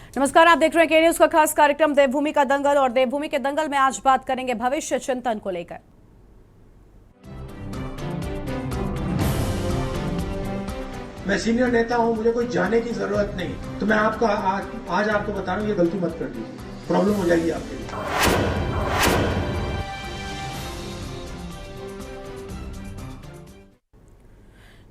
नमस्कार, आप देख रहे हैं के न्यूज का खास कार्यक्रम देवभूमि का दंगल। और देवभूमि के दंगल में आज बात करेंगे भविष्य चिंतन को लेकर। मैं सीनियर नेता हूं, मुझे कोई जाने की जरूरत नहीं, तो मैं आपका आज आपको बता रहा हूं, ये गलती मत कर दीजिए, प्रॉब्लम हो जाएगी आपके लिए।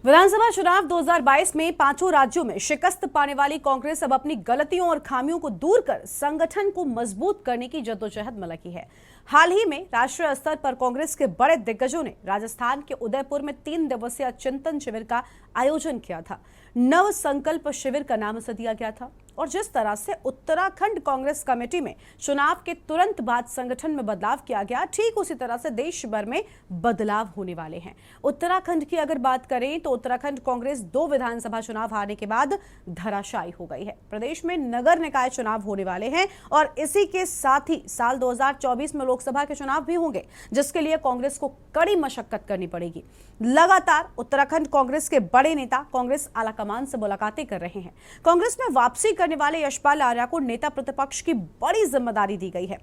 विधानसभा चुनाव 2022 में पांचों राज्यों में शिकस्त पाने वाली कांग्रेस अब अपनी गलतियों और खामियों को दूर कर संगठन को मजबूत करने की जद्दोजहद में लगी है। हाल ही में राष्ट्रीय स्तर पर कांग्रेस के बड़े दिग्गजों ने राजस्थान के उदयपुर में 3 दिवसीय चिंतन शिविर का आयोजन किया था। नव संकल्प शिविर का नाम इसे दिया गया था। और जिस तरह से उत्तराखंड कांग्रेस कमेटी में चुनाव के तुरंत बाद संगठन में बदलाव किया गया, ठीक उसी तरह से देश भर में बदलाव होने वाले हैं। उत्तराखंड की अगर बात करें तो उत्तराखंड कांग्रेस 2 विधानसभा चुनाव हारने के बाद धराशायी हो गई है। प्रदेश में नगर निकाय चुनाव होने वाले हैं और इसी के साथ ही साल 2024 में लोकसभा के चुनाव भी होंगे, जिसके लिए कांग्रेस को कड़ी मशक्कत करनी पड़ेगी। लगातार उत्तराखंड कांग्रेस के बड़े नेता कांग्रेस आलाकमान से मुलाकातें कर रहे हैं। कांग्रेस में वापसी करने वाले यशपाल आर्या को नेता प्रतिपक्ष की बड़ी जिम्मेदारी दी गई है।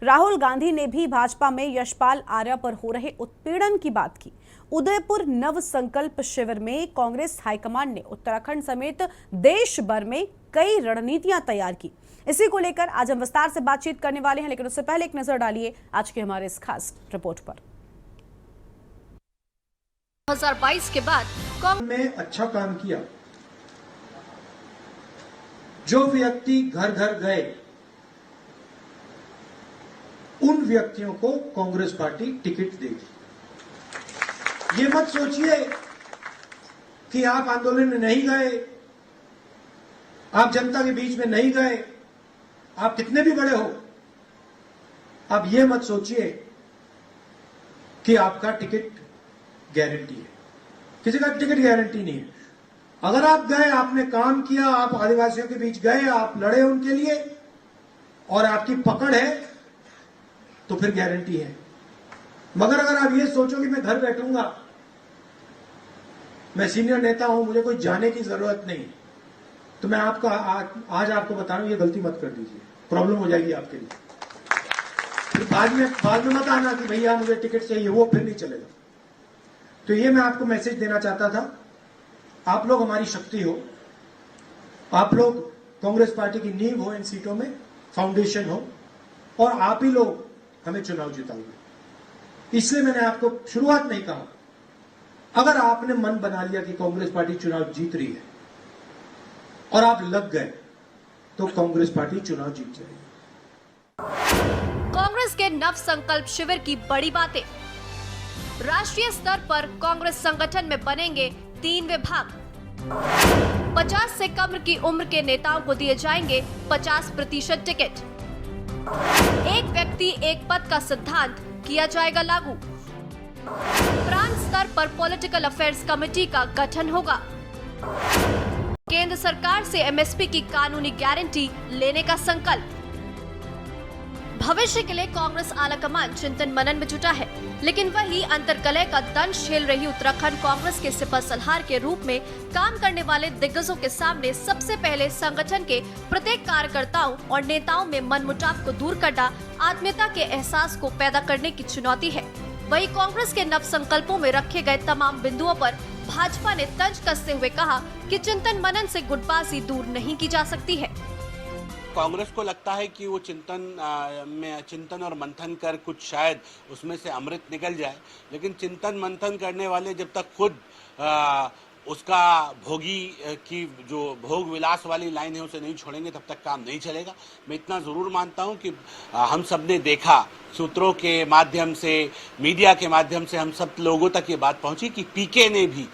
राहुल गांधी ने भी भाजपा में यशपाल आर्या पर हो रहे उत्पीड़न की बात की। उदयपुर नव संकल्प शिविर में कांग्रेस हाईकमान ने उत्तराखंड समेत देश भर में कई रणनीतियां तैयार की। इसी को लेकर आज हम विस्तार से बातचीत करने वाले हैं, लेकिन उससे पहले एक नजर डालिए आज के हमारे इस खास रिपोर्ट पर। 2022 के बाद कांग्रेस ने अच्छा काम किया। जो व्यक्ति घर घर गए, उन व्यक्तियों को कांग्रेस पार्टी टिकट देगी। ये मत सोचिए कि आप आंदोलन में नहीं गए, आप जनता के बीच में नहीं गए, आप कितने भी बड़े हो, आप ये मत सोचिए कि आपका टिकट गारंटी है। किसी का टिकट गारंटी नहीं है। अगर आप गए, आपने काम किया, आप आदिवासियों के बीच गए, आप लड़े उनके लिए और आपकी पकड़ है, तो फिर गारंटी है। मगर अगर आप ये सोचो कि मैं घर बैठूंगा, मैं सीनियर नेता हूं, मुझे कोई जाने की जरूरत नहीं, तो मैं आपका आज आपको बता रहा हूं, ये गलती मत कर दीजिए, प्रॉब्लम हो जाएगी आपके लिए। फिर बाद में मत आना कि भैया मुझे टिकट चाहिए, वो फिर नहीं चलेगा। तो ये मैं आपको मैसेज देना चाहता था। आप लोग हमारी शक्ति हो, आप लोग कांग्रेस पार्टी की नींव हो, इन सीटों में फाउंडेशन हो, और आप ही लोग हमें चुनाव जिताओगे। इसलिए मैंने आपको शुरुआत में ही कहा, अगर आपने मन बना लिया कि कांग्रेस पार्टी चुनाव जीत रही है और आप लग गए, तो कांग्रेस पार्टी चुनाव जीत जाएगी। कांग्रेस के नव संकल्प शिविर की बड़ी बातें। राष्ट्रीय स्तर पर कांग्रेस संगठन में बनेंगे 3 विभाग। 50 से कम की उम्र के नेताओं को दिए जाएंगे 50% टिकट। एक व्यक्ति एक पद का सिद्धांत किया जाएगा लागू। प्रांत स्तर पर पॉलिटिकल अफेयर्स कमेटी का गठन होगा। केंद्र सरकार से एमएसपी की कानूनी गारंटी लेने का संकल्प। भविष्य के लिए कांग्रेस आलाकमान चिंतन मनन में जुटा है, लेकिन वही अंतर्कलह का दंश झेल रही उत्तराखंड कांग्रेस के सिपहसलार के रूप में काम करने वाले दिग्गजों के सामने सबसे पहले संगठन के प्रत्येक कार्यकर्ताओं और नेताओं में मनमुटाव को दूर करना, आत्मीयता के एहसास को पैदा करने की चुनौती है। वही कांग्रेस के नव संकल्पों में रखे गए तमाम बिंदुओं पर भाजपा ने तंज कसते हुए कहा कि चिंतन मनन से गुटबाजी दूर नहीं की जा सकती है। कांग्रेस को लगता है कि वो चिंतन और मंथन कर कुछ शायद उसमें से अमृत निकल जाए, लेकिन चिंतन मंथन करने वाले जब तक खुद उसका भोगी की जो भोग विलास वाली लाइन है उसे नहीं छोड़ेंगे, तब तक काम नहीं चलेगा। मैं इतना जरूर मानता हूं कि हम सब ने देखा, सूत्रों के माध्यम से, मीडिया के माध्यम से हम सब लोगों तक ये बात पहुंची कि पीके ने भी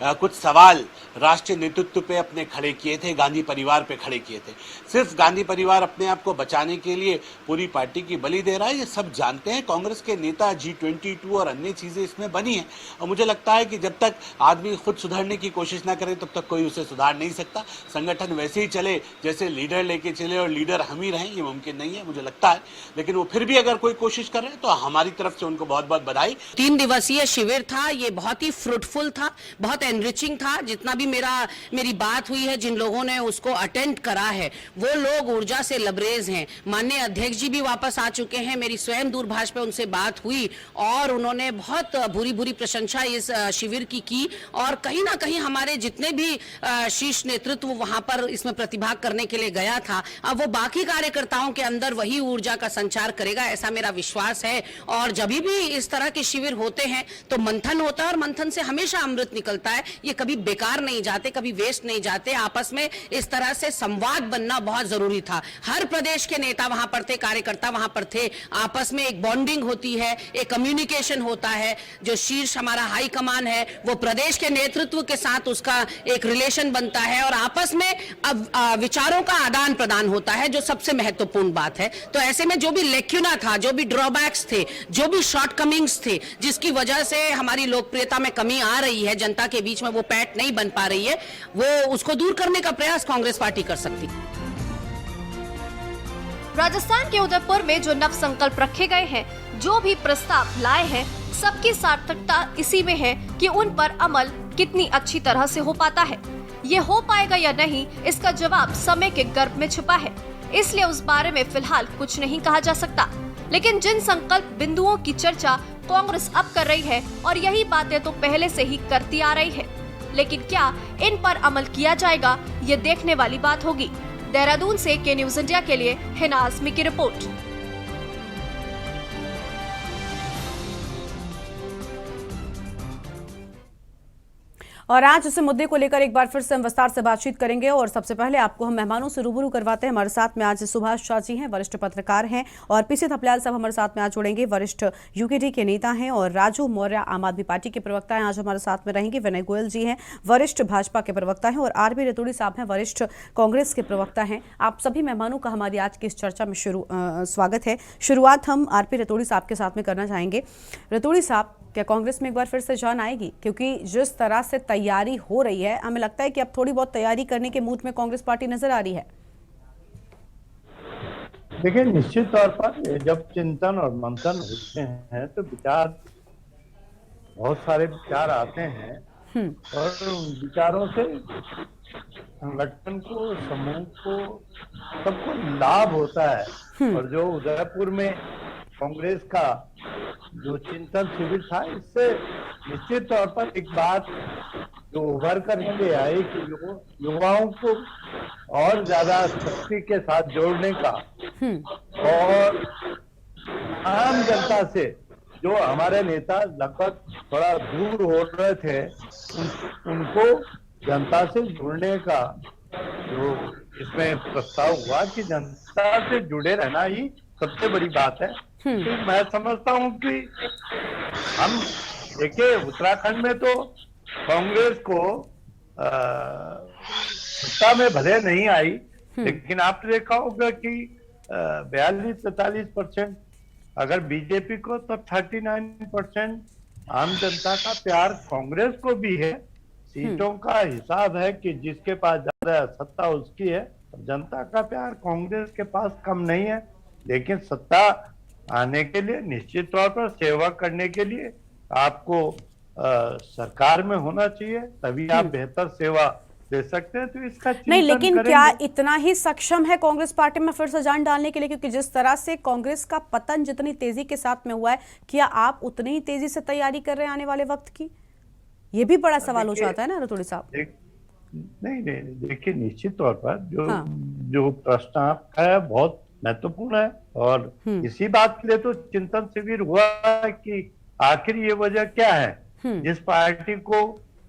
कुछ सवाल राष्ट्रीय नेतृत्व पे अपने खड़े किए थे, गांधी परिवार पे खड़े किए थे। सिर्फ गांधी परिवार अपने आप को बचाने के लिए पूरी पार्टी की बलि दे रहा है, ये सब जानते हैं। कांग्रेस के नेता G22 और अन्य चीजें इसमें बनी हैं, और मुझे लगता है कि जब तक आदमी खुद सुधरने की कोशिश ना करे तब तक कोई उसे सुधार नहीं सकता। संगठन वैसे ही चले जैसे लीडर लेके चले और लीडर हम ही रहें, ये मुमकिन नहीं है मुझे लगता है। लेकिन वो फिर भी अगर कोई कोशिश कर रहे हैं तो हमारी तरफ से उनको बहुत बहुत बधाई। 3 दिवसीय शिविर था, ये बहुत ही फ्रूटफुल था, बहुत एनरिचिंग था। जितना भी मेरी बात हुई है, जिन लोगों ने उसको अटेंड करा है, वो लोग ऊर्जा से लबरेज हैं। माननीय अध्यक्ष जी भी वापस आ चुके हैं, मेरी स्वयं दूरभाष पे उनसे बात हुई और उन्होंने बहुत भूरी प्रशंसा इस शिविर की और कहीं ना कहीं हमारे जितने भी शीर्ष नेतृत्व वहां पर इसमें प्रतिभाग करने के लिए गया था, अब वो बाकी कार्यकर्ताओं के अंदर वही ऊर्जा का संचार करेगा, ऐसा मेरा विश्वास है। और जब भी इस तरह के शिविर होते हैं तो मंथन होता है और मंथन से हमेशा अमृत निकलता है। ये कभी बेकार नहीं जाते, कभी वेस्ट नहीं जाते। आपस में इस तरह से संवाद बनना बहुत जरूरी था। हर प्रदेश के नेता वहां पर थे, कार्यकर्ता वहां पर थे, आपस में एक बॉन्डिंग होती है, एक कम्युनिकेशन होता है। जो शीर्ष हमारा हाई कमान है वो प्रदेश के नेतृत्व के साथ उसका एक रिलेशन बनता है और आपस में अब विचारों का आदान प्रदान होता है, जो सबसे महत्वपूर्ण बात है। तो ऐसे में जो भी लेक्यूना था, जो भी ड्रॉबैक्स थे, जो भी शॉर्टकमिंग्स थे, जिसकी वजह से हमारी लोकप्रियता में कमी आ रही है, जनता के बीच में वो पैठ नहीं बन पा रही है, वो उसको दूर करने का प्रयास कांग्रेस पार्टी कर सकती है। राजस्थान के उदयपुर में जो नव संकल्प रखे गए हैं, जो भी प्रस्ताव लाए हैं, सबकी सार्थकता इसी में है कि उन पर अमल कितनी अच्छी तरह से हो पाता है। ये हो पाएगा या नहीं, इसका जवाब समय के गर्भ में छिपा है, इसलिए उस बारे में फिलहाल कुछ नहीं कहा जा सकता। लेकिन जिन संकल्प बिंदुओं की चर्चा कांग्रेस अब कर रही है और यही बातें तो पहले से ही करती आ रही है, लेकिन क्या इन पर अमल किया जाएगा, ये देखने वाली बात होगी। देहरादून से के न्यूज इंडिया के लिए हिना आजमी की रिपोर्ट। और आज इस मुद्दे को लेकर एक बार फिर से हम विस्तार से बातचीत करेंगे और सबसे पहले आपको हम मेहमानों से रूबरू करवाते हैं। हमारे साथ में आज सुभाष शाह जी हैं, वरिष्ठ पत्रकार हैं, और पीसी थपलियाल साहब हमारे साथ में आज जुड़ेंगे, वरिष्ठ यूकेडी के नेता हैं, और राजू मौर्य आम आदमी पार्टी के प्रवक्ता हैं, आज हमारे साथ में रहेंगे। विनय गोयल जी हैं, वरिष्ठ भाजपा के प्रवक्ता हैं, और आरबी रतूड़ी साहब हैं, वरिष्ठ कांग्रेस के प्रवक्ता हैं। आप सभी मेहमानों का हमारी आज की इस चर्चा में स्वागत है। शुरुआत हम आरबी रतूड़ी साहब के साथ में करना चाहेंगे। रतूड़ी साहब, क्या कांग्रेस में एक बार फिर से जान आएगी? क्योंकि जिस तरह से तैयारी हो रही है, हमें लगता है कि अब थोड़ी बहुत तैयारी करने के मूड में कांग्रेस पार्टी नजर आ रही है। देखिए, निश्चित तौर पर जब चिंतन और मंथन होते हैं तो बहुत सारे विचार आते हैं और उन विचारों से संगठन को, समूह को, सबको लाभ होता है। और जो उदयपुर में कांग्रेस का जो चिंतन शिविर था, इससे निश्चित तौर पर एक बात जो उभर कर के आई कि युवाओं को और ज्यादा शक्ति के साथ जोड़ने का और आम जनता से जो हमारे नेता लगभग थोड़ा दूर हो रहे थे, उनको जनता से जुड़ने का जो इसमें प्रस्ताव हुआ कि जनता से जुड़े रहना ही सबसे बड़ी बात है। तो मैं समझता हूँ कि हम देखिए, उत्तराखंड में तो कांग्रेस को सत्ता में भले नहीं आई, लेकिन आपने देखा होगा कि 42-43%, अगर बीजेपी को तो 39% आम जनता का प्यार कांग्रेस को भी है। सीटों का हिसाब है कि जिसके पास ज्यादा सत्ता उसकी है, जनता का प्यार कांग्रेस के पास कम नहीं है। लेकिन सत्ता आने के लिए निश्चित तौर पर सेवा करने के लिए आपको सरकार में होना चाहिए, तभी आप बेहतर सेवा दे सकते हैं। तो इसका नहीं, लेकिन क्या इतना ही सक्षम है कांग्रेस पार्टी में फिर से जान डालने के लिए? क्योंकि जिस तरह से कांग्रेस का पतन जितनी तेजी के साथ में हुआ है, क्या आप उतनी ही तेजी से तैयारी कर रहे हैं आने वाले वक्त की? ये भी बड़ा सवाल हो जाता है ना रतूड़ी साहब। नहीं, देखिए, निश्चित तौर पर जो प्रश्न आपका है बहुत महत्वपूर्ण है, और इसी बात के लिए तो चिंतन शिविर हुआ कि आखिर ये वजह क्या है जिस पार्टी को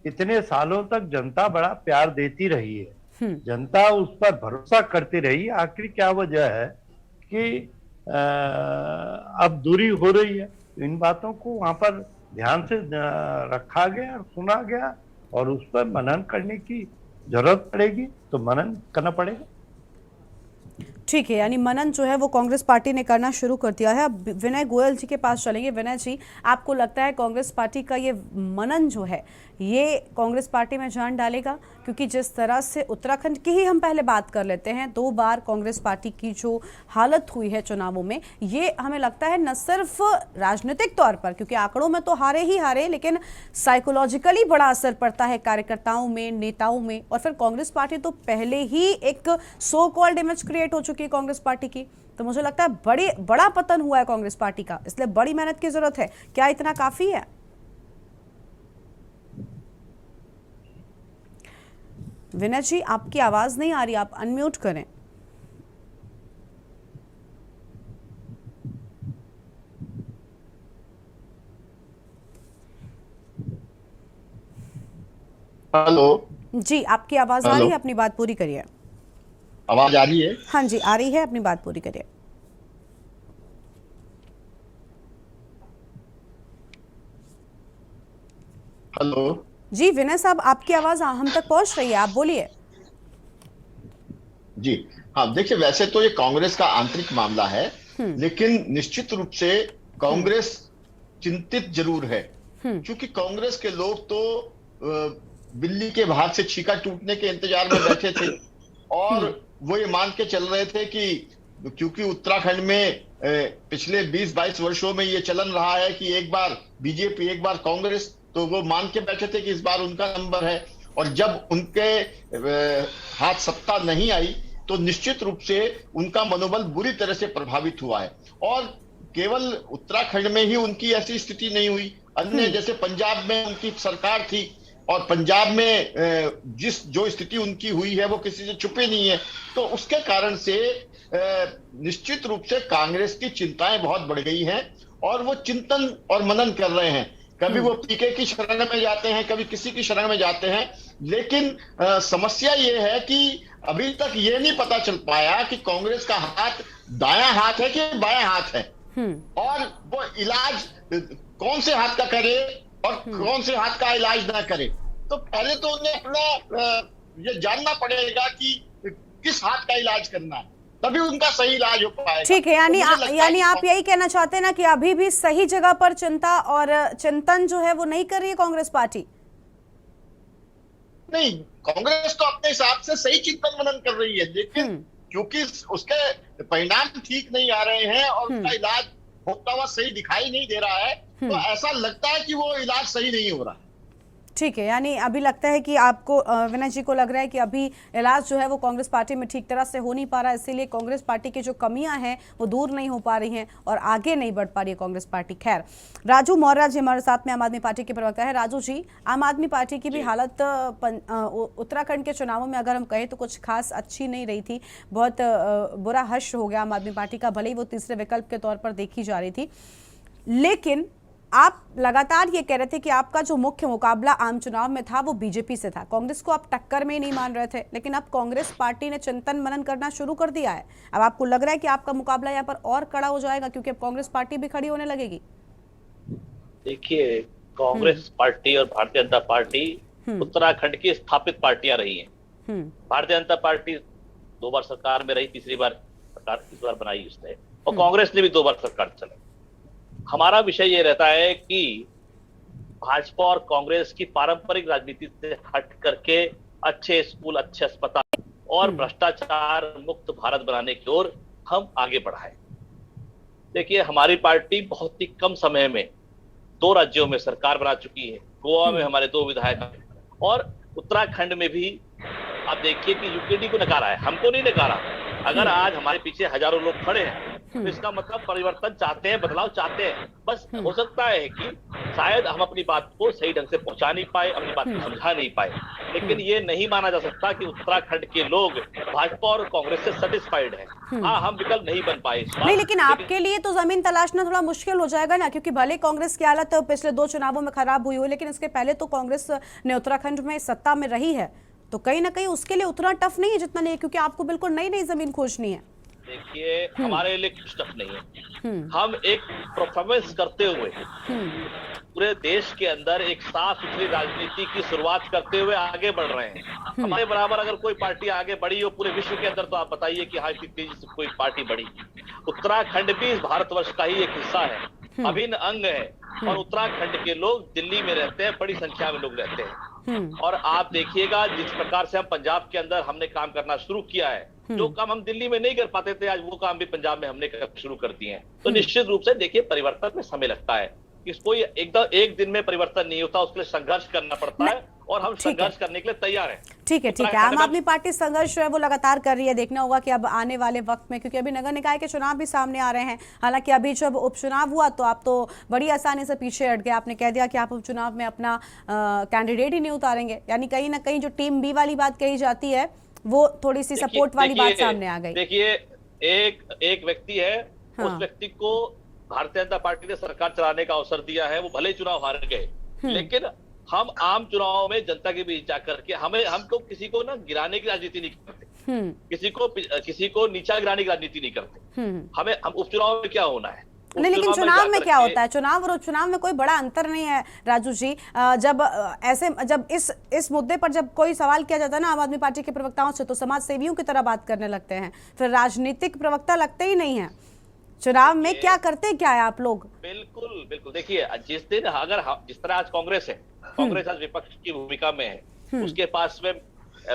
इतने सालों तक जनता बड़ा प्यार देती रही है, जनता उस पर भरोसा करती रही, आखिर क्या वजह है कि अब दूरी हो रही है? इन बातों को वहां पर ध्यान से रखा गया और सुना गया, और उस पर मनन करने की जरूरत पड़ेगी तो मनन करना पड़ेगा। ठीक है, यानी मनन जो है वो कांग्रेस पार्टी ने करना शुरू कर दिया है। अब विनय गोयल जी के पास चलेंगे। विनय जी, आपको लगता है कांग्रेस पार्टी का ये मनन जो है ये कांग्रेस पार्टी में जान डालेगा? क्योंकि जिस तरह से उत्तराखंड की ही हम पहले बात कर लेते हैं, 2 बार कांग्रेस पार्टी की जो हालत हुई है चुनावों में, ये हमें लगता है न सिर्फ राजनीतिक तौर पर, क्योंकि आंकड़ों में तो हारे ही हारे, लेकिन साइकोलॉजिकली बड़ा असर पड़ता है कार्यकर्ताओं में, नेताओं में। और फिर कांग्रेस पार्टी तो पहले ही एक सो कॉल्ड इमेज क्रिएट हो चुकी है कांग्रेस पार्टी की, तो मुझे लगता है बड़ा पतन हुआ है कांग्रेस पार्टी का, इसलिए बड़ी मेहनत की जरूरत है। क्या इतना काफी है? विनय जी, आपकी आवाज नहीं आ रही, आप अनम्यूट करें। हेलो जी, आपकी आवाज आ रही है, अपनी बात पूरी करिए। आवाज आ रही है? हाँ जी, आ रही है, अपनी बात पूरी करिए। हेलो जी विनय साहब, आपकी आवाज हम तक पहुंच रही है, आप बोलिए। जी हाँ, देखिए वैसे तो ये कांग्रेस का आंतरिक मामला है, लेकिन निश्चित रूप से कांग्रेस चिंतित जरूर है, क्योंकि कांग्रेस के लोग तो बिल्ली के भाग से छीका टूटने के इंतजार में बैठे थे और वो ये मान के चल रहे थे कि क्योंकि उत्तराखंड में पिछले 20-22 वर्षों में ये चलन रहा है कि एक बार बीजेपी एक बार कांग्रेस, तो वो मान के बैठे थे कि इस बार उनका नंबर है। और जब उनके हाथ सत्ता नहीं आई तो निश्चित रूप से उनका मनोबल बुरी तरह से प्रभावित हुआ है। और केवल उत्तराखंड में ही उनकी ऐसी स्थिति नहीं हुई, अन्य जैसे पंजाब में उनकी सरकार थी और पंजाब में जो स्थिति उनकी हुई है वो किसी से छुपे नहीं है। तो उसके कारण से निश्चित रूप से कांग्रेस की चिंताएं बहुत बढ़ गई हैं और वो चिंतन और मनन कर रहे हैं। कभी वो पीके की शरण में जाते हैं, कभी किसी की शरण में जाते हैं, लेकिन समस्या ये है कि अभी तक ये नहीं पता चल पाया कि कांग्रेस का हाथ दायां हाथ है कि बायां हाथ है, और वो इलाज कौन से हाथ का करे और कौन से हाथ का इलाज ना करे। तो पहले तो उन्हें अपना ये जानना पड़ेगा कि किस हाथ का इलाज करना है, तभी उनका सही इलाज हो पाएगा। ठीक है, यानी आप यही कहना चाहते हैं ना कि अभी भी सही जगह पर चिंता और चिंतन जो है वो नहीं कर रही है कांग्रेस पार्टी? नहीं, कांग्रेस तो अपने हिसाब से सही चिंतन मनन कर रही है, लेकिन क्योंकि उसके परिणाम ठीक नहीं आ रहे हैं और उसका इलाज होता हुआ सही दिखाई नहीं दे रहा है, तो ऐसा लगता है कि वो इलाज सही नहीं हो रहा है। ठीक है, यानी अभी लगता है कि आपको, विनय जी को लग रहा है कि अभी इलाज जो है वो कांग्रेस पार्टी में ठीक तरह से हो नहीं पा रहा है, इसीलिए कांग्रेस पार्टी की जो कमियां हैं वो दूर नहीं हो पा रही हैं और आगे नहीं बढ़ पा रही है कांग्रेस पार्टी। खैर, राजू मौर्य जी हमारे साथ में, आम आदमी पार्टी के प्रवक्ता है। राजू जी, आम आदमी पार्टी की भी हालत उत्तराखंड के चुनावों में अगर हम कहें तो कुछ खास अच्छी नहीं रही थी, बहुत बुरा हश्र हो गया आम आदमी पार्टी का, भले ही वो तीसरे विकल्प के तौर पर देखी जा रही थी। लेकिन आप लगातार ये कह रहे थे कि आपका जो मुख्य मुकाबला आम चुनाव में था वो बीजेपी से था, कांग्रेस को आप टक्कर में ही नहीं मान रहे थे, लेकिन अब कांग्रेस पार्टी ने चिंतन मनन करना शुरू कर दिया है। अब आपको लग रहा है कि आपका मुकाबला यहाँ पर और कड़ा हो जाएगा क्योंकि अब कांग्रेस पार्टी भी खड़ी होने लगेगी? देखिए, कांग्रेस पार्टी और भारतीय जनता पार्टी उत्तराखंड की स्थापित पार्टियां रही हैं। भारतीय जनता पार्टी 2 बार सरकार में रही, तीसरी बार सरकार इस बार बनाई उसने, और कांग्रेस ने भी 2 बार सरकार चलाई। हमारा विषय ये रहता है कि भाजपा और कांग्रेस की पारंपरिक राजनीति से हट करके अच्छे स्कूल, अच्छे अस्पताल और भ्रष्टाचार मुक्त भारत बनाने की ओर हम आगे बढ़ाएं। देखिए, हमारी पार्टी बहुत ही कम समय में 2 राज्यों में सरकार बना चुकी है। गोवा में हमारे 2 विधायक हैं और उत्तराखंड में भी आप देखिए कि यूकेडी को नकारा है, हमको नहीं नकारा। अगर आज हमारे पीछे हजारों लोग खड़े हैं तो इसका मतलब परिवर्तन चाहते हैं, बदलाव चाहते हैं। बस हो सकता है कि शायद हम अपनी बात को सही ढंग से पहुंचा नहीं पाए, अपनी बात को समझा नहीं पाए, लेकिन ये नहीं माना जा सकता कि उत्तराखंड के लोग भाजपा और कांग्रेस से सेटिस्फाइड हैं। हाँ, हम विकल्प नहीं बन पाए इस बार। नहीं, लेकिन आपके लिए तो जमीन तलाशना थोड़ा मुश्किल हो जाएगा ना, क्योंकि भले कांग्रेस की हालत पिछले 2 चुनावों में खराब हुई हो, लेकिन इसके पहले तो कांग्रेस ने उत्तराखंड में सत्ता में रही है, तो कहीं ना कहीं उसके लिए उतना टफ नहीं है जितना नहीं है, क्योंकि आपको बिल्कुल नई नई जमीन खोजनी है। देखिए हमारे लिए कुछ टफ नहीं है। हम एक परफॉर्मेंस करते हुए पूरे देश के अंदर एक साफ सुथरी राजनीति की शुरुआत करते हुए आगे बढ़ रहे हैं। हमारे बराबर अगर कोई पार्टी आगे बढ़ी हो पूरे विश्व के अंदर तो आप बताइए कि हाँ इतनी तेजी से कोई पार्टी बढ़ी। उत्तराखंड भी भारतवर्ष का ही एक हिस्सा है, अभिन्न अंग है, और उत्तराखंड के लोग दिल्ली में रहते हैं, बड़ी संख्या में लोग रहते हैं। और आप देखिएगा जिस प्रकार से हम पंजाब के अंदर हमने काम करना शुरू किया है, जो काम हम दिल्ली में नहीं कर पाते थे आज वो काम भी पंजाब में हमने शुरू कर दिए हैं। तो निश्चित रूप से देखिए परिवर्तन में समय लगता है, इस कोई एकदम एक दिन में परिवर्तन नहीं होता, उसके लिए संघर्ष करना पड़ता है और हम संघर्ष करने के लिए तैयार हैं। ठीक है। आम आदमी पार्टी संघर्ष जो है वो लगातार कर रही है। देखना होगा कि अब आने वाले वक्त में, क्योंकि अभी नगर निकाय के चुनाव भी सामने आ रहे हैं। हालांकि अभी जब उपचुनाव हुआ तो आप तो बड़ी आसानी से पीछे हट गए, आपने कह दिया कि आप उपचुनाव में अपना कैंडिडेट ही नहीं उतारेंगे, यानी कहीं ना कहीं जो टीम बी वाली बात कही जाती है वो थोड़ी सी सपोर्ट वाली बात सामने आ गई। देखिए एक व्यक्ति है, उस व्यक्ति को भारतीय जनता पार्टी ने सरकार चलाने का अवसर दिया है, वो भले ही चुनाव हार गए, लेकिन हम आम चुनाव में जनता के बीच जाकर के हमको किसी को ना गिराने की राजनीति नहीं करते, किसी को नीचा गिराने की राजनीति नहीं करते। हम उपचुनाव में क्या होना है नहीं, लेकिन चुनाव में क्या होता है, चुनाव और उपचुनाव में कोई बड़ा अंतर नहीं है राजू जी। जब इस मुद्दे पर जब कोई सवाल किया जाता है ना आम आदमी पार्टी के प्रवक्ताओं से, तो समाज सेवियों की तरह बात करने लगते हैं, फिर राजनीतिक प्रवक्ता लगते ही नहीं है। चुनाव में क्या करते क्या है आप लोग? बिल्कुल बिल्कुल। देखिए जिस दिन अगर जिस तरह आज कांग्रेस है, कांग्रेस आज विपक्ष की भूमिका में है, उसके पास में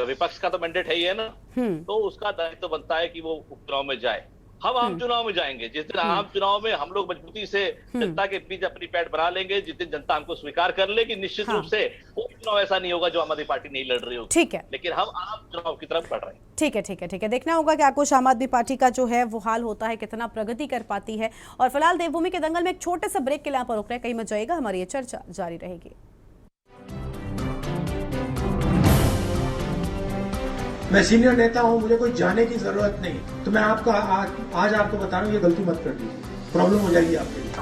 विपक्ष का तो मैंडेट है ही है ना, तो उसका दायित्व बनता है कि वो उपचुनाव में जाए। हम आम चुनाव में जाएंगे, जिस दिन आम चुनाव में हम लोग मजबूती से जनता के बीच अपनी पैठ बना लेंगे, जिस दिन जनता हमको स्वीकार कर लेगी, निश्चित रूप से वो चुनाव ऐसा नहीं होगा जो आम आदमी पार्टी नहीं लड़ रही होगी। ठीक है, लेकिन हम आम चुनाव की तरफ बढ़ रहे हैं। ठीक है। देखना होगा कि कुछ आम आदमी पार्टी का जो है वो हाल होता है, कितना प्रगति कर पाती है। और फिलहाल देवभूमि के दंगल में एक छोटे से ब्रेक के लिए यहाँ पर रुक रहे हैं, कहीं मत जाइएगा, हमारी ये चर्चा जारी रहेगी। मैं सीनियर नेता हूं, मुझे कोई जाने की जरूरत नहीं, तो मैं आपका आज आपको बता रहा हूं ये गलती मत कर दीजिए, प्रॉब्लम हो जाएगी आपके लिए।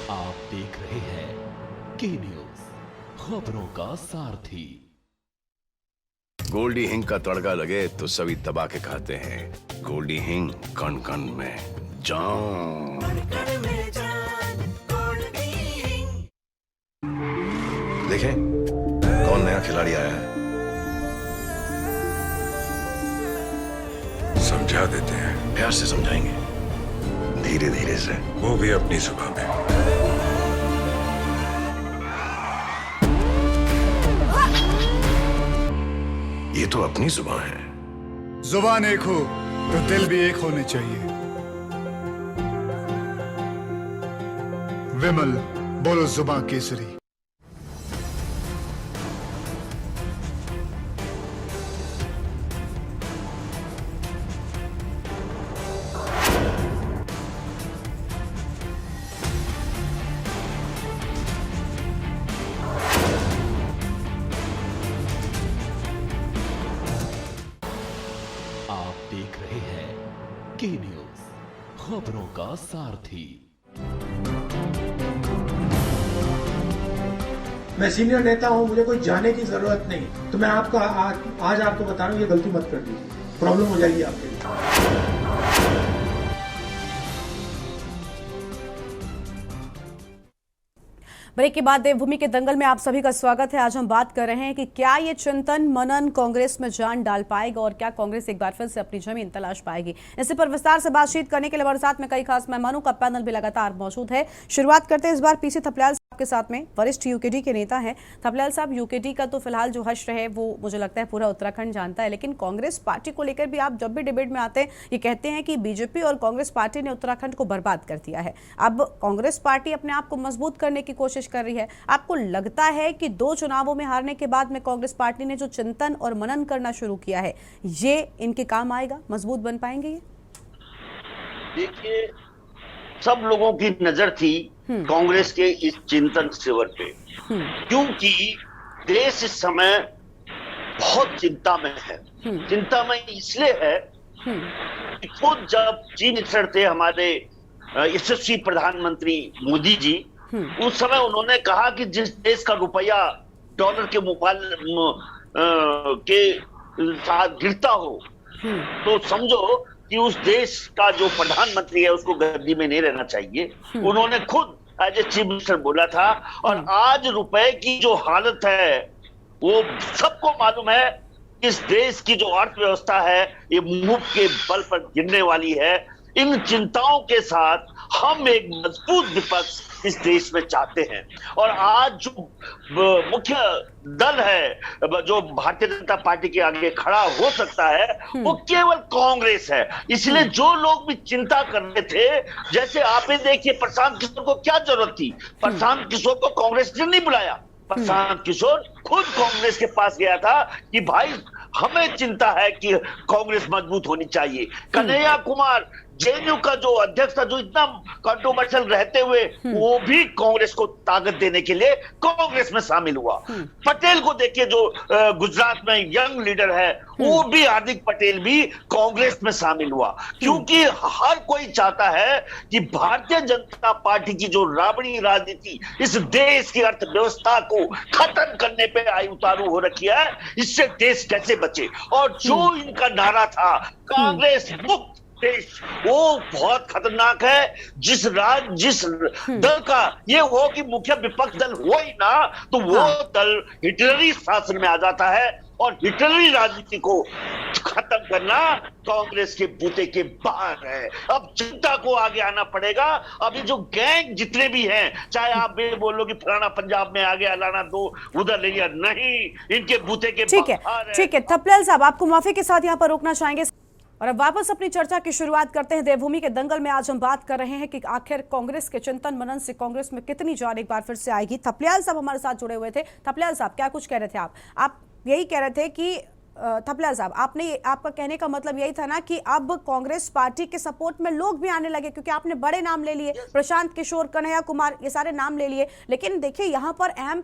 आप देख रहे हैं के न्यूज, खबरों का सारथी। गोल्डी हिंग का तड़का लगे तो सभी दबा के खाते हैं। गोल्डी हिंग कण कण में जान। देखें कौन नया खिलाड़ी आया है, समझा देते हैं। प्यार से समझाएंगे, धीरे धीरे से, वो भी अपनी जुबान में। ये तो अपनी जुबान है। जुबान एक हो तो दिल भी एक होने चाहिए। विमल बोलो जुबान केसरी। देख रहे हैं के न्यूज, खबरों का सारथी। मैं सीनियर नेता हूं, मुझे कोई जाने की जरूरत नहीं, तो मैं आपका आज आपको बता रहा हूं ये गलती मत कर दीजिए, प्रॉब्लम हो जाएगी आपके लिए। ब्रेक के बाद देवभूमि के दंगल में आप सभी का स्वागत है। आज हम बात कर रहे हैं कि क्या ये चिंतन मनन कांग्रेस में जान डाल पाएगा और क्या कांग्रेस एक बार फिर से अपनी जमीन तलाश पाएगी। इसी पर विस्तार से बातचीत करने के लिए हमारे साथ में कई खास मेहमानों का पैनल भी लगातार मौजूद है। शुरुआत करते हैं इस बार पीसी थपलियाल साहब के साथ में, वरिष्ठ यूकेडी के नेता हैं। थपलियाल साहब, यूकेडी का तो फिलहाल जो हश्र है वो मुझे लगता है पूरा उत्तराखंड जानता है, लेकिन कांग्रेस पार्टी को लेकर भी आप जब भी डिबेट में आते हैं ये कहते हैं कि बीजेपी और कांग्रेस पार्टी ने उत्तराखंड को बर्बाद कर दिया है। अब कांग्रेस पार्टी अपने आप को मजबूत करने की कोशिश कर रही है। आपको लगता है कि 2 चुनावों में हारने के बाद में कांग्रेस पार्टी ने जो चिंतन और मनन करना शुरू किया है ये इनके काम आएगा, मजबूत बन पाएंगे ये? देखिए, सब लोगों की नजर थी कांग्रेस के इस चिंतन शिविर पे, क्योंकि देश इस समय बहुत चिंता में है। चिंता में इसलिए है कि खुद जब चीफ मिनिस्टर थे हमारे यशस्वी प्रधानमंत्री मोदी जी, उस समय उन्होंने कहा कि जिस देश का रुपया डॉलर के के साथ गिरता हो तो समझो कि उस देश का जो प्रधानमंत्री है उसको गद्दी में नहीं रहना चाहिए। उन्होंने खुद एज ए चीफ मिनिस्टर बोला था। और आज रुपए की जो हालत है वो सबको मालूम है। इस देश की जो अर्थव्यवस्था है ये मुंह के बल पर गिरने वाली है। इन चिंताओं के साथ हम एक मजबूत विपक्ष इस देश में चाहते हैं। और आज जो मुख्य दल है जो भारतीय जनता पार्टी के आगे खड़ा हो सकता है वो केवल कांग्रेस है। इसलिए जो लोग भी चिंता कर रहे थे, जैसे आप ही देखिए प्रशांत किशोर को क्या जरूरत थी, प्रशांत किशोर को कांग्रेस ने नहीं बुलाया। प्रशांत किशोर खुद कांग्रेस के पास गया था कि भाई हमें चिंता है कि कांग्रेस मजबूत होनी चाहिए। कन्हैया कुमार जेएनयू का जो अध्यक्ष था, जो इतना कंट्रोवर्शियल रहते हुए वो भी कांग्रेस को ताकत देने के लिए कांग्रेस में शामिल हुआ। पटेल को देखिए जो गुजरात में यंग लीडर है, वो भी हार्दिक पटेल भी कांग्रेस में शामिल हुआ। क्योंकि हर कोई चाहता है कि भारतीय जनता पार्टी की जो रावणी राजनीति इस देश की अर्थव्यवस्था को खत्म करने पे आई उतारू हो रखी है, इससे देश कैसे बचे। और जो इनका नारा था कांग्रेस मुक्त देश, वो बहुत खतरनाक है। जिस दल का ये हो कि मुख्य विपक्ष दल हो ही ना, तो वो दल हिटलरी शासन में आ जाता है। और हिटलरी राजनीति को खत्म करना कांग्रेस के बूते के बाहर है। अब जनता को आगे आना पड़ेगा। अभी जो गैंग जितने भी हैं, चाहे आप भी बोलो कि फलाना पंजाब में आ गया, लाना दो उधर ले लिया, नहीं, इनके बूते के बाहर है। ठीक है थपलियाल साहब, आपको माफी के साथ यहाँ पर रोकना चाहेंगे और अब वापस अपनी चर्चा की शुरुआत करते हैं। देवभूमि के दंगल में आज हम बात कर रहे हैं कि आखिर कांग्रेस के चिंतन मनन से कांग्रेस में कितनी जान एक बार फिर से आएगी। थपलियाल साहब हमारे साथ जुड़े हुए थे। थपलियाल साहब क्या कुछ कह रहे थे आप यही कह रहे थे कि थपलियाल साहब आपका कहने का मतलब यही था ना कि अब कांग्रेस पार्टी के सपोर्ट में लोग भी आने लगे, क्योंकि आपने बड़े नाम ले लिए, प्रशांत किशोर, कन्हैया कुमार, ये सारे नाम ले लिए। लेकिन देखिए यहाँ पर अहम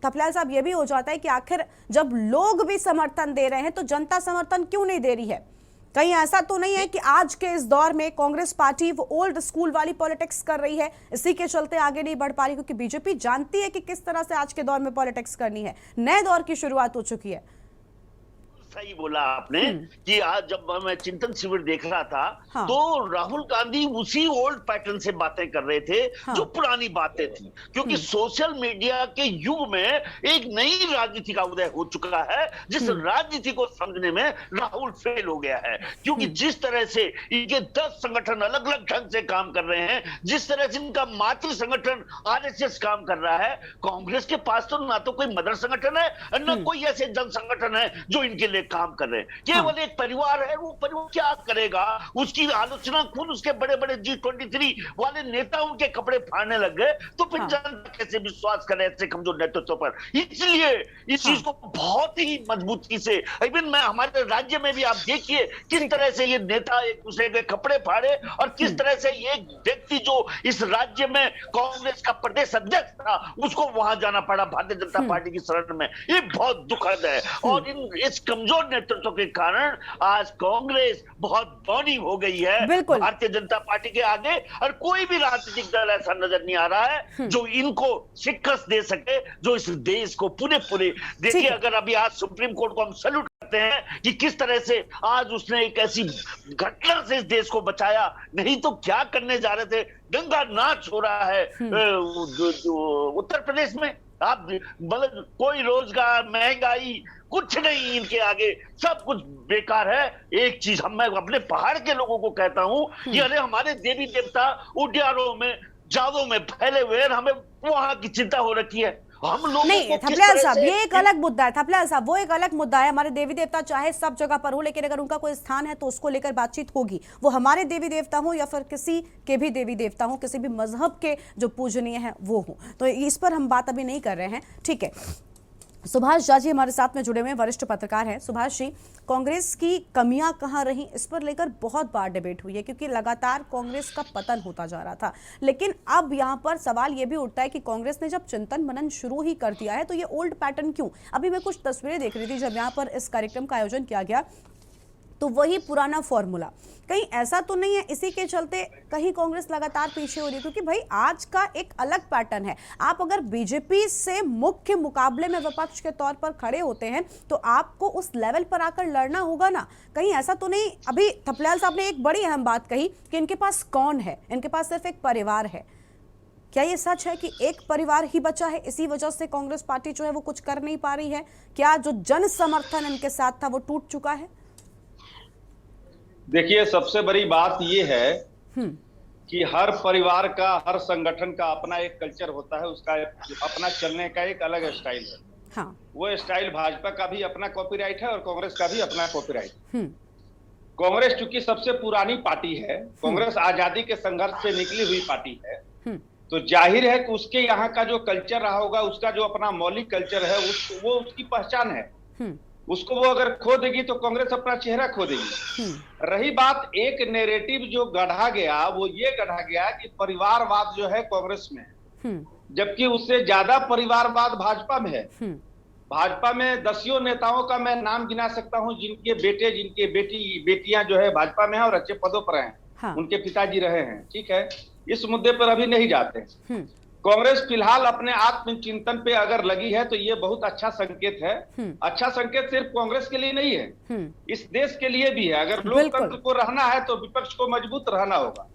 थपलियाल साहब ये भी हो जाता है कि आखिर जब लोग भी समर्थन दे रहे हैं तो जनता समर्थन क्यों नहीं दे रही है? कहीं ऐसा तो नहीं है कि आज के इस दौर में कांग्रेस पार्टी वो ओल्ड स्कूल वाली पॉलिटिक्स कर रही है, इसी के चलते आगे नहीं बढ़ पा रही? क्योंकि बीजेपी जानती है कि किस तरह से आज के दौर में पॉलिटिक्स करनी है, नए दौर की शुरुआत हो चुकी है। सही बोला आपने कि आज जब मैं चिंतन शिविर देख रहा था तो राहुल गांधी उसी ओल्ड पैटर्न से बातें कर रहे थे जो पुरानी बातें थी। क्योंकि सोशल मीडिया के युग में एक नई राजनीति का उदय हो चुका है, जिस राजनीति को समझने में राहुल फेल हो गया है। क्योंकि जिस तरह से इनके 10 संगठन अलग अलग ढंग से काम कर रहे हैं, जिस तरह से इनका मातृ संगठन आरएसएस काम कर रहा है, कांग्रेस के पास तो ना तो कोई मदर संगठन है और ना कोई ऐसे जन संगठन है जो इनके लिए काम कर रहे हैं। केवल एक परिवार है, वो परिवार क्या करेगा उसकी आलोचना खुद उसके बड़े बड़े G23 वाले नेता उनके कपड़े फाड़ने लग गए, तो फिर जनता कैसे विश्वास करे ऐसे कमजोर नेतृत्व पर। इसलिए इस चीज को बहुत ही मजबूती से, इवन मैं हमारे राज्य में भी आप देखिए किस तरह से ये नेता एक दूसरे के कपड़े फाड़े और किस तरह से ये व्यक्ति जो इस राज्य में कांग्रेस का प्रदेश अध्यक्ष था उसको वहां जाना पड़ा भारतीय जनता पार्टी की शरण में। ये बहुत दुखद है। और इस कमजोर नेतृत्व के कारण आज कांग्रेस बहुत बौनी हो गई है भारतीय जनता पार्टी के आगे। और कोई भी राजनीतिक दल ऐसा नजर नहीं आ रहा है जो इनको शिकस्त दे सके, जो इस देश को पूरे देखिए। अगर अभी आज सुप्रीम कोर्ट को हम सैल्यूट करते हैं कि किस तरह से आज उसने एक ऐसी घटना से इस देश को बचाया, नहीं तो क्या करने जा रहे थे। गंगा नाच हो रहा है उत्तर प्रदेश में। आप मतलब कोई रोजगार, महंगाई कुछ नहीं इनके आगे, सब कुछ बेकार है। एक चीज मैं अपने पहाड़ के लोगों को कहता हूं कि अरे हमारे देवी देवता उद्यानों में, जादों में फैले हुए हैं, हमें वहां की चिंता हो रखी है। हम लोग नहीं थपलियाल साहब, ये एक अलग मुद्दा है। थपलियाल साहब, वो एक अलग मुद्दा है। हमारे देवी देवता चाहे सब जगह पर हो, लेकिन अगर उनका कोई स्थान है तो उसको लेकर बातचीत होगी। वो हमारे देवी देवता हो या फिर किसी के भी देवी देवता हो, किसी भी मजहब के जो पूजनीय हैं वो हो, तो इस पर हम बात अभी नहीं कर रहे हैं। ठीक है, सुभाष झा जी हमारे साथ में जुड़े हुए वरिष्ठ पत्रकार हैं। सुभाष जी, कांग्रेस की कमियां कहां रही, इस पर लेकर बहुत बार डिबेट हुई है, क्योंकि लगातार कांग्रेस का पतन होता जा रहा था। लेकिन अब यहां पर सवाल यह भी उठता है कि कांग्रेस ने जब चिंतन मनन शुरू ही कर दिया है तो ये ओल्ड पैटर्न क्यों? अभी मैं कुछ तस्वीरें देख रही थी जब यहाँ पर इस कार्यक्रम का आयोजन किया गया तो वही पुराना फॉर्मूला। कहीं ऐसा तो नहीं है इसी के चलते कहीं कांग्रेस लगातार पीछे हो रही है? क्योंकि भाई आज का एक अलग पैटर्न है। आप अगर बीजेपी से मुख्य मुकाबले में विपक्ष के तौर पर खड़े होते हैं तो आपको उस लेवल पर आकर लड़ना होगा ना। कहीं ऐसा तो नहीं? अभी थपलियाल साहब ने एक बड़ी अहम बात कही कि इनके पास कौन है, इनके पास सिर्फ एक परिवार है। क्या ये सच है कि एक परिवार ही बचा है, इसी वजह से कांग्रेस पार्टी जो है वो कुछ कर नहीं पा रही है? क्या जो जन समर्थन इनके साथ था वो टूट चुका है? देखिए, सबसे बड़ी बात ये है कि हर परिवार का, हर संगठन का अपना एक कल्चर होता है, उसका अपना चलने का एक अलग स्टाइल है। हाँ। वो स्टाइल भाजपा का भी अपना कॉपीराइट है और कांग्रेस का भी अपना कॉपीराइट। कांग्रेस चूंकि सबसे पुरानी पार्टी है, कांग्रेस आजादी के संघर्ष से निकली हुई पार्टी है, तो जाहिर है कि उसके यहाँ का जो कल्चर रहा होगा, उसका जो अपना मौलिक कल्चर है, वो उसकी पहचान है। उसको वो अगर खो देगी तो कांग्रेस अपना चेहरा खो देगी। रही बात एक नैरेटिव जो गढ़ा गया, वो ये गढ़ा गया कि परिवारवाद जो है कांग्रेस में है, जबकि उससे ज्यादा परिवारवाद भाजपा में है। भाजपा में दसियों नेताओं का मैं नाम गिना सकता हूं जिनके बेटे, जिनके बेटियां जो है भाजपा में हैं और अच्छे पदों पर हैं। हाँ। उनके पिताजी रहे हैं, ठीक है, इस मुद्दे पर अभी नहीं जाते। कांग्रेस फिलहाल अपने आत्मचिंतन पे अगर लगी है तो ये बहुत अच्छा संकेत है। अच्छा संकेत सिर्फ कांग्रेस के लिए नहीं है, इस देश के लिए भी है। अगर लोकतंत्र को रहना है तो विपक्ष को मजबूत रहना होगा,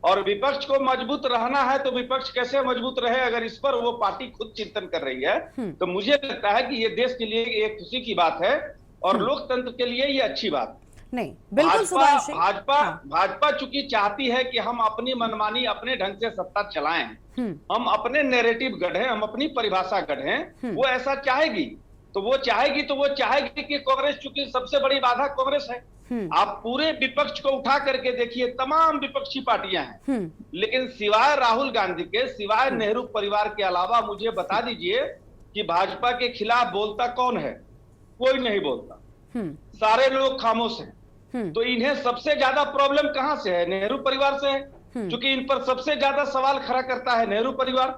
और विपक्ष को मजबूत रहना है तो विपक्ष कैसे मजबूत रहे, अगर इस पर वो पार्टी खुद चिंतन कर रही है तो मुझे लगता है कि ये देश के लिए एक खुशी की बात है और लोकतंत्र के लिए ये अच्छी बात नहीं। बिल्कुल भाजपा चूंकि चाहती है कि हम अपनी मनमानी अपने ढंग से सत्ता चलाएं, हम अपने नैरेटिव गढ़ें, हम अपनी परिभाषा गढ़ें, वो ऐसा चाहेगी तो वो चाहेगी कि कांग्रेस, चूंकि सबसे बड़ी बाधा कांग्रेस है। आप पूरे विपक्ष को उठा करके देखिए, तमाम विपक्षी पार्टियां हैं, लेकिन सिवाय राहुल गांधी के, सिवाय नेहरू परिवार के अलावा मुझे बता दीजिए कि भाजपा के खिलाफ बोलता कौन है? कोई नहीं बोलता, सारे लोग खामोश हैं। तो इन्हें सबसे ज्यादा प्रॉब्लम कहां से है? नेहरू परिवार से है, क्योंकि इन पर सबसे ज्यादा सवाल खड़ा करता है नेहरू परिवार।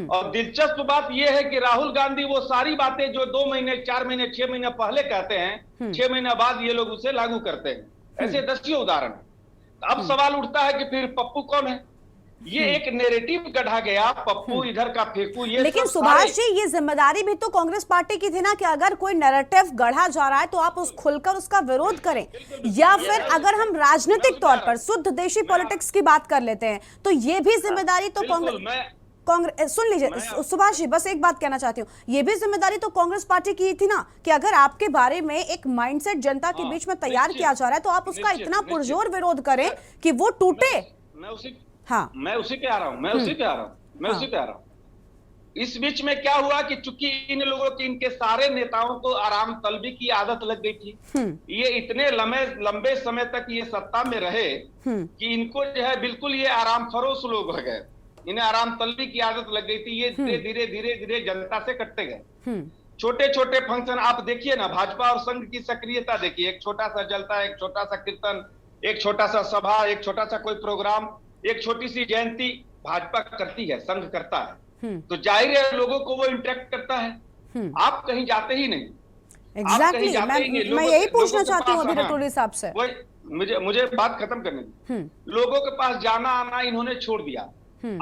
और दिलचस्प बात यह है कि राहुल गांधी वो सारी बातें जो 2 महीने, 4 महीने, 6 महीने पहले कहते हैं, 6 महीने बाद ये लोग उसे लागू करते हैं। ऐसे दसियों उदाहरण है। अब सवाल उठता है कि फिर पप्पू कौन है? ये एक नैरेटिव गढ़ा गया, पप्पू इधर का फेंकू। ये लेकिन सुभाष जी, ये जिम्मेदारी भी तो कांग्रेस पार्टी की थी ना कि अगर कोई नैरेटिव गढ़ा जा रहा है तो आप खुलकर उसका विरोध करें, या फिर अगर हम राजनीतिक तौर पर शुद्ध देशी पॉलिटिक्स की बात कर लेते हैं तो ये भी जिम्मेदारी तो कांग्रेस, सुन लीजिए सुभाष जी, बस एक बात कहना चाहती हूँ, ये भी जिम्मेदारी तो कांग्रेस पार्टी की थी ना कि अगर आपके बारे में एक माइंडसेट जनता के बीच में तैयार किया जा रहा है तो आप उसका इतना पुरजोर विरोध करें कि वो टूटे। मैं उसी पे आ रहा हूँ। इस बीच में क्या हुआ कि चूंकि इन लोगों की, इनके सारे नेताओं को आराम तलबी की आदत लग गई थी। ये इतने लंबे समय तक ये सत्ता में रहे कि इनको जो है बिल्कुल ये आराम फरोश लोग हो गए, इन्हें आराम तलबी की आदत लग गई थी। ये धीरे धीरे जनता से कटते गए। छोटे छोटे फंक्शन आप देखिए ना, भाजपा और संघ की सक्रियता देखिए, एक छोटा सा जलता, एक छोटा सा कीर्तन, एक छोटा सा सभा, एक छोटा सा कोई प्रोग्राम, एक छोटी सी जयंती भाजपा करती है, संघ करता है, तो जाहिर है लोगों को वो इंटरेक्ट करता है। आप कहीं जाते ही नहीं। एग्जैक्टली, मैं यही पूछना चाहती हूँ अभी रटोरी साहब से। मुझे बात खत्म करने दी। लोगों के पास जाना आना इन्होंने छोड़ दिया।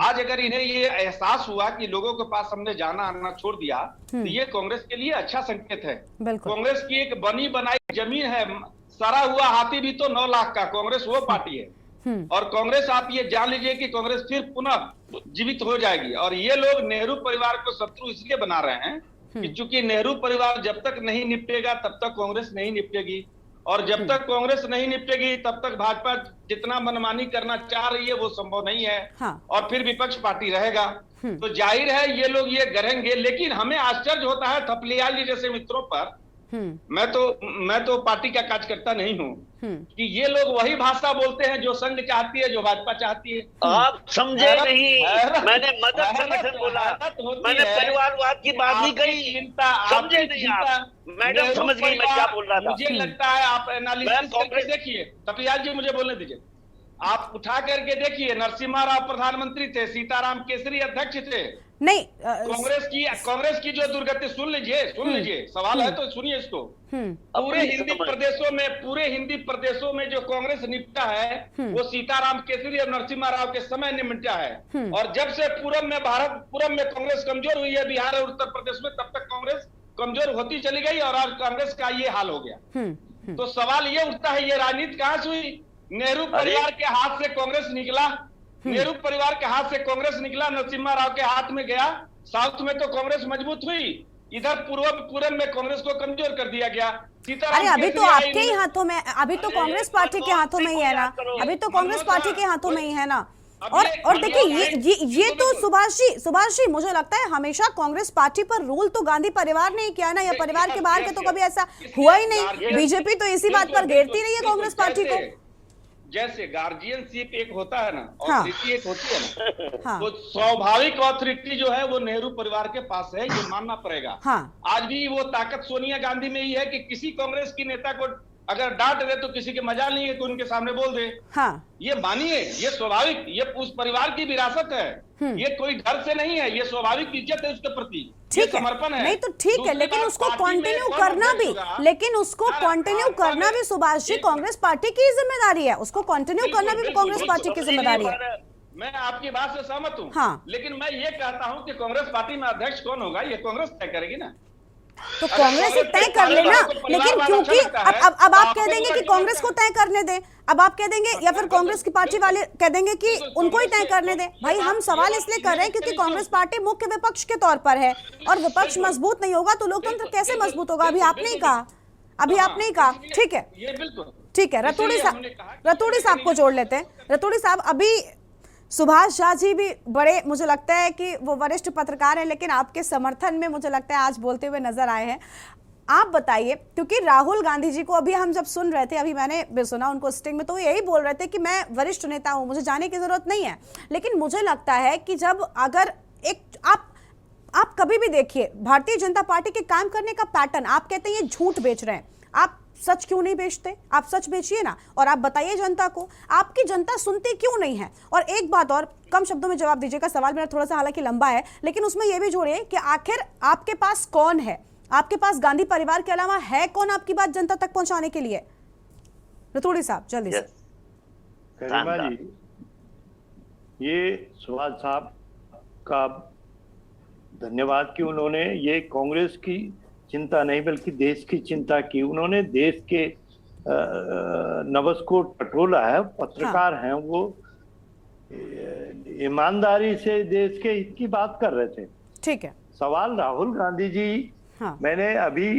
आज अगर इन्हें ये एहसास हुआ कि लोगों के पास हमने जाना आना छोड़ दिया तो ये कांग्रेस के लिए अच्छा संकेत है। कांग्रेस की एक बनी बनाई जमीन है, सरा हुआ हाथी भी तो 9 लाख का, कांग्रेस वो पार्टी है। और कांग्रेस, आप ये जान लीजिए कि कांग्रेस फिर पुनः जीवित हो जाएगी। और ये लोग नेहरू परिवार को शत्रु इसलिए बना रहे हैं कि चूंकि नेहरू परिवार जब तक नहीं निपटेगा तब तक कांग्रेस नहीं निपटेगी, और जब तक कांग्रेस नहीं निपटेगी तब तक भाजपा जितना मनमानी करना चाह रही है वो संभव नहीं है। और फिर विपक्ष पार्टी रहेगा। तो जाहिर है ये लोग ये करेंगे। लेकिन हमें आश्चर्य होता है थपलियाल जी जैसे मित्रों पर, मैं तो पार्टी का कार्यकर्ता नहीं हूँ, कि ये लोग वही भाषा बोलते हैं जो संघ चाहती है, जो भाजपा चाहती है। आप समझे नहीं, मैंने मदद संगठन बोला, मैंने परिवारवाद की बात नहीं कही, समझे नहीं आप। मैडम समझ गई मैं क्या बोल रहा था। मुझे लगता है आप एनालिसिस करके देखिए। थपलियाल जी मुझे बोलने दीजिए। आप उठा करके देखिए, नरसिम्हा राव प्रधानमंत्री थे, सीताराम केसरी अध्यक्ष थे, नहीं कांग्रेस की जो दुर्गति, सुन लीजिए सवाल है तो सुनिए इसको। पूरे हिंदी प्रदेशों में जो कांग्रेस निपटा है वो सीताराम केसरी और नरसिम्हा राव के समय निपटा है। और जब से पूरब में कांग्रेस कमजोर हुई है बिहार और उत्तर प्रदेश में, तब तक कांग्रेस कमजोर होती चली गई और आज कांग्रेस का ये हाल हो गया। तो सवाल ये उठता है, ये राजनीति कहां से हुई? नेहरू परिवार के हाथ से कांग्रेस निकला, नेहरू परिवार के हाथ से कांग्रेस निकला, नरसिम्हा राव के हाथ में गया। साउथ में तो कांग्रेस मजबूत हुई, इधर पूरब में कांग्रेस को कमजोर कर दिया गया। अरे अभी तो आपके ही हाथों में, अभी तो कांग्रेस पार्टी के हाथों में ही है ना, अभी तो कांग्रेस पार्टी के हाथों में ही है ना। और देखिए ये तो सुभाष जी मुझे लगता है हमेशा कांग्रेस पार्टी पर रूल तो गांधी परिवार ने ही किया ना, या परिवार के बाहर के तो कभी ऐसा हुआ ही नहीं। बीजेपी तो इसी बात पर घेरती रही है कांग्रेस पार्टी को। जैसे गार्जियनशिप एक होता है ना, ऑथोरिटी एक होती है ना, तो स्वाभाविक ऑथोरिटी जो है वो नेहरू परिवार के पास है, ये मानना पड़ेगा। आज भी वो ताकत सोनिया गांधी में ही है कि किसी कांग्रेस की नेता को अगर डांट दे तो किसी के मजाल नहीं है तो उनके सामने बोल दे। ये मानिए, ये स्वाभाविक, ये उस परिवार की विरासत है, ये कोई डर से नहीं है, ये स्वाभाविक इज्जत है उसके प्रति, ये समर्पण है। नहीं तो ठीक है, लेकिन उसको कंटिन्यू करना भी सुभाष जी कांग्रेस पार्टी की जिम्मेदारी है, उसको कंटिन्यू करना भी कांग्रेस पार्टी की जिम्मेदारी है। मैं आपकी बात से सहमत हूँ, लेकिन मैं ये कहता हूँ कि कांग्रेस पार्टी में अध्यक्ष कौन होगा ये कांग्रेस तय करेगी ना। तो कांग्रेस ही तय कर लेना, लेकिन क्योंकि अब आप कह देंगे कि कांग्रेस को तय करने दें, अब आप कह देंगे या फिर कांग्रेस की पार्टी वाले कह देंगे कि उनको ही तय करने दें। भाई हम सवाल इसलिए कर रहे हैं क्योंकि कांग्रेस पार्टी मुख्य विपक्ष के तौर पर है, और विपक्ष मजबूत नहीं होगा तो लोकतंत्र कैसे मजबूत होगा? अभी आपने ही कहा, ठीक है, ठीक है। रतूड़ी साहब को जोड़ लेते हैं। रतूड़ी साहब, अभी सुभाष झा जी भी बड़े, मुझे लगता है कि वो वरिष्ठ पत्रकार हैं, लेकिन आपके समर्थन में मुझे लगता है आज बोलते हुए नजर आए हैं। आप बताइए, क्योंकि राहुल गांधी जी को अभी हम जब सुन रहे थे, अभी मैंने भी सुना उनको स्टिंग में, तो यही बोल रहे थे कि मैं वरिष्ठ नेता हूं, मुझे जाने की जरूरत नहीं है। लेकिन मुझे लगता है कि जब अगर एक आप कभी भी देखिए भारतीय जनता पार्टी के काम करने का पैटर्न, आप कहते हैं ये झूठ बेच रहे हैं, आप सच क्यों नहीं बेचते? आप सच बेचिए ना, और आप बताइए जनता को, आपकी जनता सुनती क्यों नहीं है? और एक बात और, कम शब्दों में जवाब दीजिएगा, सवाल मेरा थोड़ा सा हालांकि लंबा है, लेकिन उसमें यह भी जोड़िए कि आखिर आपके पास कौन है, आपके पास गांधी परिवार के अलावा है कौन आपकी बात जनता तक पहुंचाने के लिए? रतूड़ी साहब जल्दी से। गरिमा जी, ये सुभाष साहब का धन्यवाद कि उन्होंने ये कांग्रेस की चिंता नहीं बल्कि देश की चिंता की। उन्होंने देश के नब्ज को टटोला है, पत्रकार हैं वो, ईमानदारी से देश के हित की बात कर रहे थे। ठीक है। सवाल राहुल गांधी जी, मैंने अभी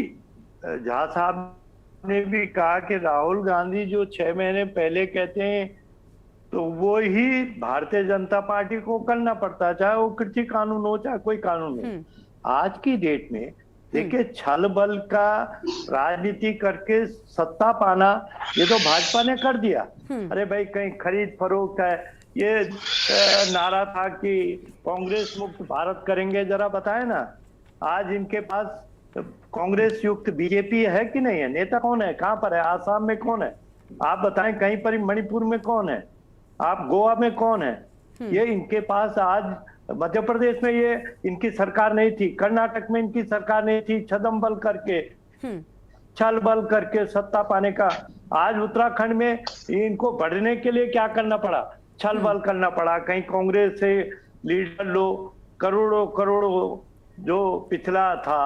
झा साहब ने भी कहा कि राहुल गांधी जो 6 महीने पहले कहते हैं तो वो ही भारतीय जनता पार्टी को करना पड़ता, चाहे वो कृषि कानून हो चाहे कोई कानून हो। आज की डेट में देखिए, छल बल का राजनीति करके सत्ता पाना ये तो भाजपा ने कर दिया। अरे भाई कहीं खरीद फरोख्त है, ये नारा था कि कांग्रेस मुक्त भारत करेंगे, जरा बताएं ना। आज इनके पास कांग्रेस युक्त बीजेपी है कि नहीं है? नेता कौन है, कहां पर है? आसाम में कौन है आप बताएं, कहीं पर मणिपुर में कौन है, आप गोवा में कौन है? ये इनके पास आज मध्य प्रदेश में ये इनकी सरकार नहीं थी, कर्नाटक में इनकी सरकार नहीं थी, छदम बल करके, छल बल करके सत्ता पाने का। आज उत्तराखंड में इनको बढ़ने के लिए क्या करना पड़ा? छल बल करना पड़ा। कहीं कांग्रेस से लीडर लोग करोड़ों जो पिछला था,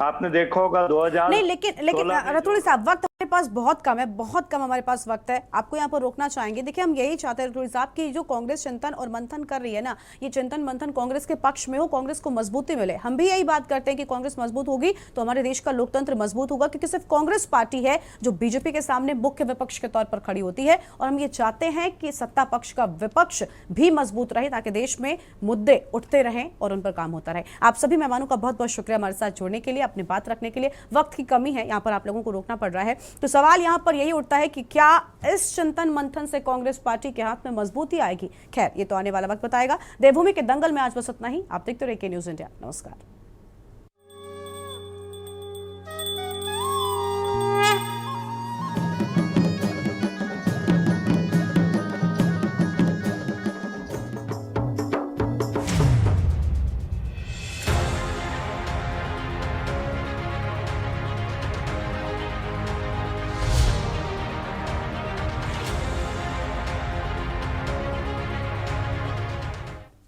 आपने देखा होगा 2000 नहीं, लेकिन रतूड़ी साहब वक्त हमारे पास बहुत कम है, बहुत कम हमारे पास वक्त है, आपको यहाँ पर रोकना चाहेंगे। देखिए हम यही चाहते हैं रतूड़ी साहब कि जो कांग्रेस चिंतन और मंथन कर रही है ना, ये चिंतन मंथन कांग्रेस के पक्ष में हो, कांग्रेस को मजबूती मिले। हम भी यही बात करते हैं कि कांग्रेस मजबूत होगी तो हमारे देश का लोकतंत्र मजबूत होगा, क्योंकि सिर्फ कांग्रेस पार्टी है जो बीजेपी के सामने मुख्य विपक्ष के तौर पर खड़ी होती है। और हम ये चाहते हैं कि सत्ता पक्ष का विपक्ष भी मजबूत रहे, ताकि देश में मुद्दे उठते रहें और उन पर काम होता रहे। आप सभी मेहमानों का बहुत बहुत शुक्रिया हमारे साथ जुड़ने के लिए, अपनी बात रखने के लिए। वक्त की कमी है, यहाँ पर आप लोगों को रोकना पड़ रहा है। तो सवाल यहाँ पर यही उठता है कि क्या इस चिंतन मंथन से कांग्रेस पार्टी के हाथ में मजबूती आएगी? खैर, ये तो आने वाला वक्त बताएगा। देवभूमि के दंगल में आज बस इतना ही। आप देखते रहिए के न्यूज़ इंडिया। नमस्कार।